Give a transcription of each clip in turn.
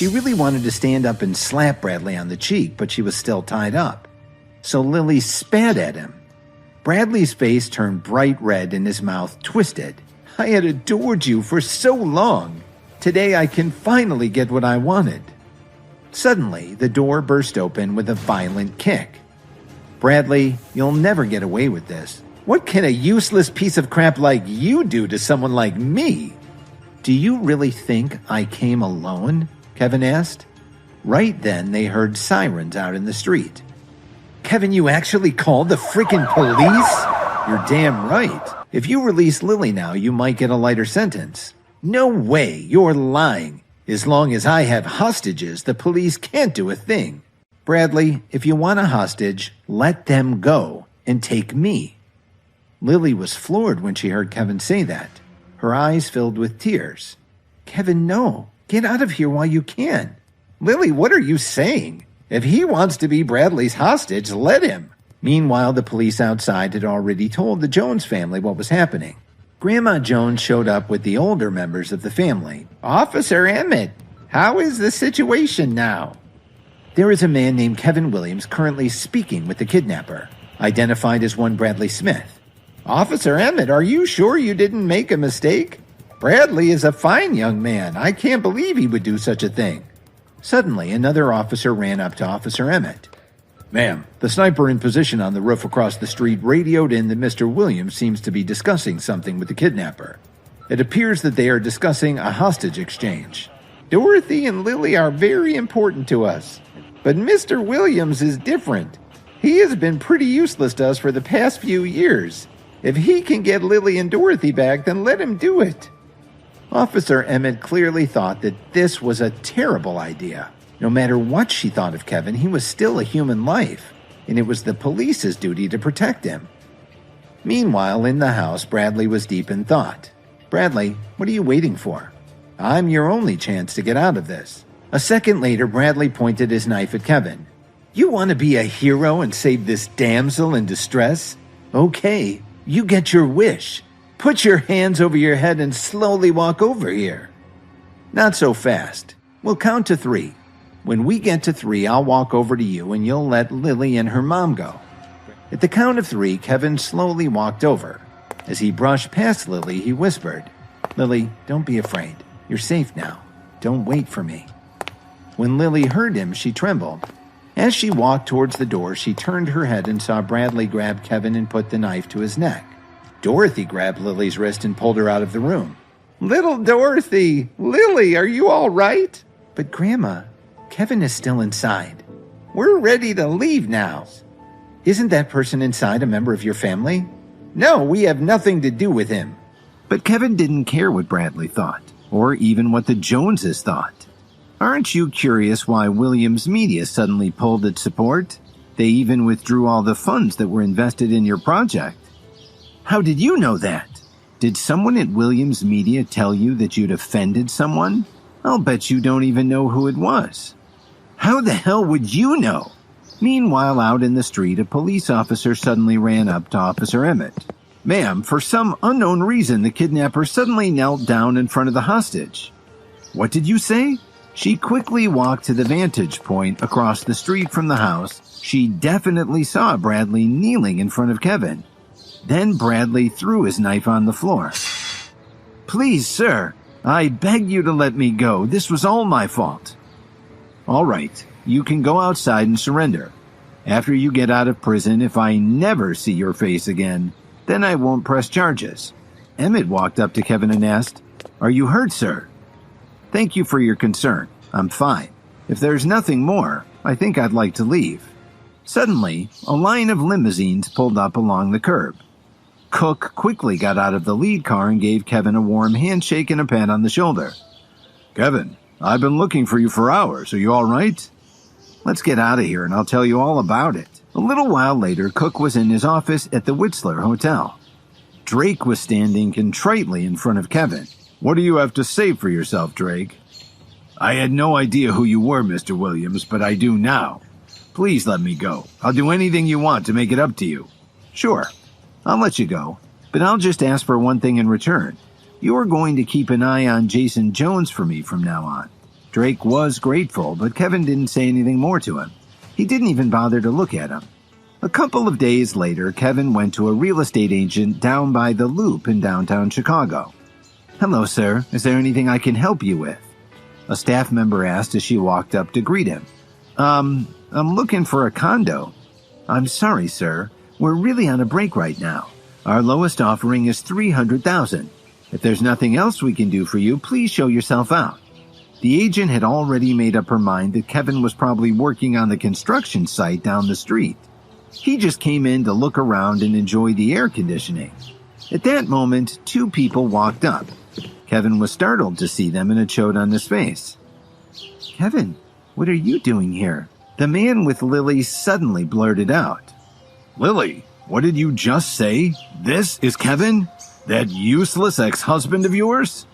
She really wanted to stand up and slap Bradley on the cheek, but she was still tied up. So Lily spat at him. Bradley's face turned bright red and his mouth twisted. I had adored you for so long. Today I can finally get what I wanted. Suddenly, the door burst open with a violent kick. Bradley, you'll never get away with this. What can a useless piece of crap like you do to someone like me? Do you really think I came alone? Kevin asked. Right then, they heard sirens out in the street. Kevin, you actually called the freaking police? You're damn right. If you release Lily now, you might get a lighter sentence. No way, you're lying. As long as I have hostages, the police can't do a thing. Bradley, if you want a hostage, let them go and take me. Lily was floored when she heard Kevin say that. Her eyes filled with tears. Kevin, no. Get out of here while you can. Lily, what are you saying? If he wants to be Bradley's hostage, let him. Meanwhile, the police outside had already told the Jones family what was happening. Grandma Jones showed up with the older members of the family. Officer Emmett, how is the situation now? There is a man named Kevin Williams currently speaking with the kidnapper, identified as one Bradley Smith. Officer Emmett, are you sure you didn't make a mistake? Bradley is a fine young man. I can't believe he would do such a thing. Suddenly, another officer ran up to Officer Emmett. Ma'am, the sniper in position on the roof across the street radioed in that Mr. Williams seems to be discussing something with the kidnapper. It appears that they are discussing a hostage exchange. Dorothy and Lily are very important to us, but Mr. Williams is different. He has been pretty useless to us for the past few years. If he can get Lily and Dorothy back, then let him do it. Officer Emmett clearly thought that this was a terrible idea. No matter what she thought of Kevin, he was still a human life, and it was the police's duty to protect him. Meanwhile, in the house, Bradley was deep in thought. Bradley, what are you waiting for? I'm your only chance to get out of this. A second later, Bradley pointed his knife at Kevin. You want to be a hero and save this damsel in distress? Okay, you get your wish. Put your hands over your head and slowly walk over here. Not so fast. We'll count to 3. When we get to 3, I'll walk over to you and you'll let Lily and her mom go. At the count of 3, Kevin slowly walked over. As he brushed past Lily, he whispered, Lily, don't be afraid. You're safe now. Don't wait for me. When Lily heard him, she trembled. As she walked towards the door, she turned her head and saw Bradley grab Kevin and put the knife to his neck. Dorothy grabbed Lily's wrist and pulled her out of the room. Little Dorothy! Lily, are you all right? But Grandma, Kevin is still inside. We're ready to leave now. Isn't that person inside a member of your family? No, we have nothing to do with him. But Kevin didn't care what Bradley thought, or even what the Joneses thought. Aren't you curious why Williams Media suddenly pulled its support? They even withdrew all the funds that were invested in your project. How did you know that? Did someone at Williams Media tell you that you'd offended someone? I'll bet you don't even know who it was. How the hell would you know? Meanwhile, out in the street, a police officer suddenly ran up to Officer Emmett. Ma'am, for some unknown reason, the kidnapper suddenly knelt down in front of the hostage. What did you say? She quickly walked to the vantage point across the street from the house. She definitely saw Bradley kneeling in front of Kevin. Then Bradley threw his knife on the floor. Please, sir, I beg you to let me go. This was all my fault. All right, you can go outside and surrender. After you get out of prison, if I never see your face again, then I won't press charges. Emmett walked up to Kevin and asked, Are you hurt, sir? Thank you for your concern. I'm fine. If there's nothing more, I think I'd like to leave. Suddenly, a line of limousines pulled up along the curb. Cook quickly got out of the lead car and gave Kevin a warm handshake and a pat on the shoulder. Kevin, I've been looking for you for hours. Are you all right? Let's get out of here and I'll tell you all about it. A little while later, Cook was in his office at the Whistler Hotel. Drake was standing contritely in front of Kevin. What do you have to say for yourself, Drake? I had no idea who you were, Mr. Williams, but I do now. Please let me go. I'll do anything you want to make it up to you. Sure, I'll let you go, but I'll just ask for one thing in return. You are going to keep an eye on Jason Jones for me from now on. Drake was grateful, but Kevin didn't say anything more to him. He didn't even bother to look at him. A couple of days later, Kevin went to a real estate agent down by the Loop in downtown Chicago. "Hello, sir. Is there anything I can help you with?" A staff member asked as she walked up to greet him. I'm looking for a condo." "I'm sorry, sir. We're really on a break right now. Our lowest offering is $300,000. If there's nothing else we can do for you, please show yourself out." The agent had already made up her mind that Kevin was probably working on the construction site down the street. He just came in to look around and enjoy the air conditioning. At that moment, two people walked up. Kevin was startled to see them, and it showed on his face. "Kevin, what are you doing here?" The man with Lily suddenly blurted out. "Lily, what did you just say? This is Kevin? That useless ex-husband of yours?"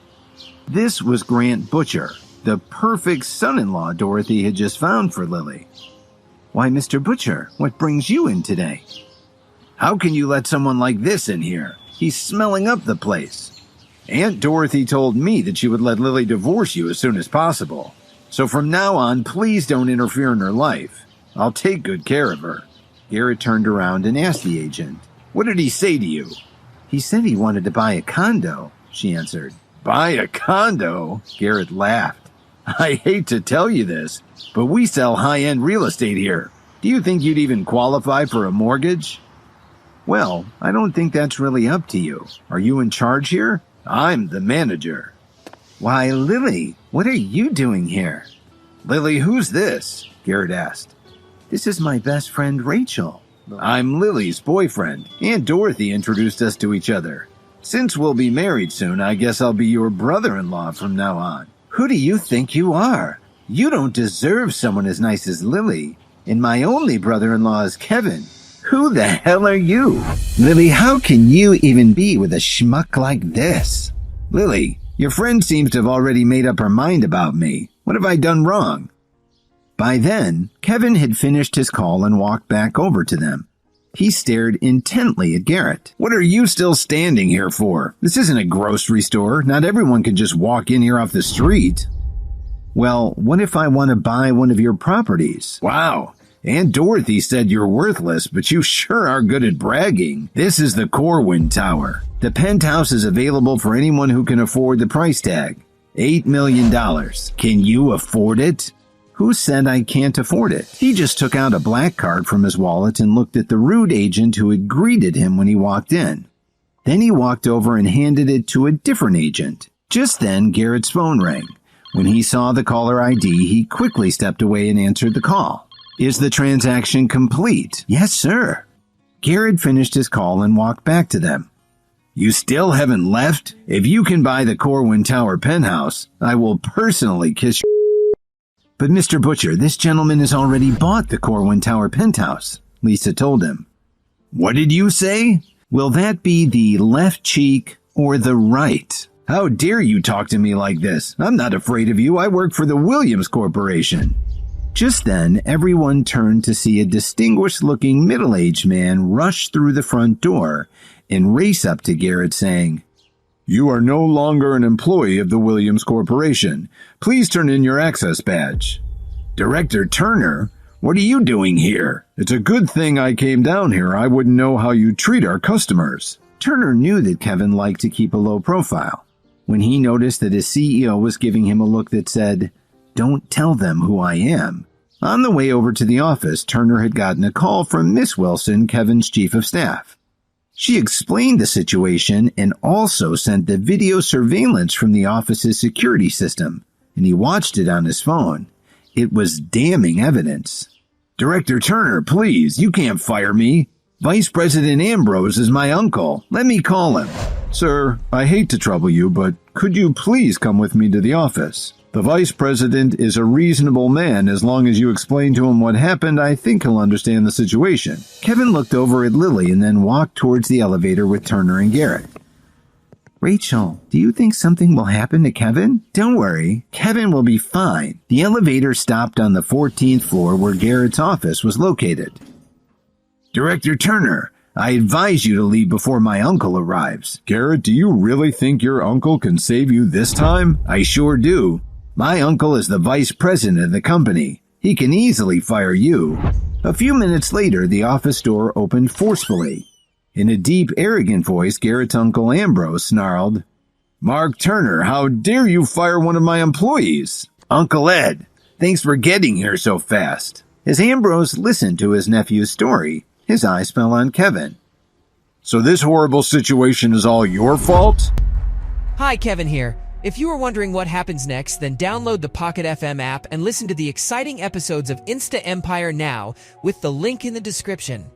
This was Grant Butcher, the perfect son-in-law Dorothy had just found for Lily. "Why, Mr. Butcher, what brings you in today?" "How can you let someone like this in here? He's smelling up the place. Aunt Dorothy told me that she would let Lily divorce you as soon as possible. So from now on, please don't interfere in her life. I'll take good care of her." Garrett turned around and asked the agent, "What did he say to you?" "He said he wanted to buy a condo," she answered. "Buy a condo?" Garrett laughed. "I hate to tell you this, but we sell high-end real estate here. Do you think you'd even qualify for a mortgage?" "Well, I don't think that's really up to you. Are you in charge here?" "I'm the manager." "Why, Lily, what are you doing here?" "Lily, who's this?" Garrett asked. "This is my best friend, Rachel." "I'm Lily's boyfriend. Aunt Dorothy introduced us to each other. Since we'll be married soon, I guess I'll be your brother-in-law from now on." "Who do you think you are? You don't deserve someone as nice as Lily. And my only brother-in-law is Kevin. Who the hell are you? Lily, how can you even be with a schmuck like this?" "Lily, your friend seems to have already made up her mind about me. What have I done wrong?" By then, Kevin had finished his call and walked back over to them. He stared intently at Garrett. "What are you still standing here for? This isn't a grocery store. Not everyone can just walk in here off the street." "Well, what if I want to buy one of your properties?" "Wow. Aunt Dorothy said you're worthless, but you sure are good at bragging. This is the Corwin Tower. The penthouse is available for anyone who can afford the price tag. $8 million. Can you afford it?" "Who said I can't afford it?" He just took out a black card from his wallet and looked at the rude agent who had greeted him when he walked in. Then he walked over and handed it to a different agent. Just then, Garrett's phone rang. When he saw the caller ID, he quickly stepped away and answered the call. "Is the transaction complete?" "Yes, sir." Garrett finished his call and walked back to them. "You still haven't left? If you can buy the Corwin Tower penthouse, I will personally kiss your..." "But Mr. Butcher, this gentleman has already bought the Corwin Tower penthouse," Lisa told him. "What did you say?" "Will that be the left cheek or the right?" "How dare you talk to me like this? I'm not afraid of you. I work for the Williams Corporation." Just then, everyone turned to see a distinguished-looking middle-aged man rush through the front door and race up to Garrett saying, "You are no longer an employee of the Williams Corporation. Please turn in your access badge." "Director Turner, what are you doing here? It's a good thing I came down here. I wouldn't know how you treat our customers." Turner knew that Kevin liked to keep a low profile. When he noticed that his CEO was giving him a look that said, "Don't tell them who I am." On the way over to the office, Turner had gotten a call from Miss Wilson, Kevin's chief of staff. She explained the situation and also sent the video surveillance from the office's security system, and he watched it on his phone. It was damning evidence. "Director Turner, please, you can't fire me. Vice President Ambrose is my uncle. Let me call him." "Sir, I hate to trouble you, but could you please come with me to the office? The vice president is a reasonable man. As long as you explain to him what happened, I think he'll understand the situation." Kevin looked over at Lily and then walked towards the elevator with Turner and Garrett. "Rachel, do you think something will happen to Kevin?" "Don't worry, Kevin will be fine." The elevator stopped on the 14th floor where Garrett's office was located. "Director Turner, I advise you to leave before my uncle arrives." "Garrett, do you really think your uncle can save you this time?" "I sure do. My uncle is the vice president of the company. He can easily fire you." A few minutes later, the office door opened forcefully. In a deep, arrogant voice, Garrett's uncle Ambrose snarled, "Mark Turner, how dare you fire one of my employees?" "Uncle Ed, thanks for getting here so fast." As Ambrose listened to his nephew's story, his eyes fell on Kevin. "So this horrible situation is all your fault?" Hi, Kevin here. If you are wondering what happens next, then download the Pocket FM app and listen to the exciting episodes of Insta Empire now with the link in the description.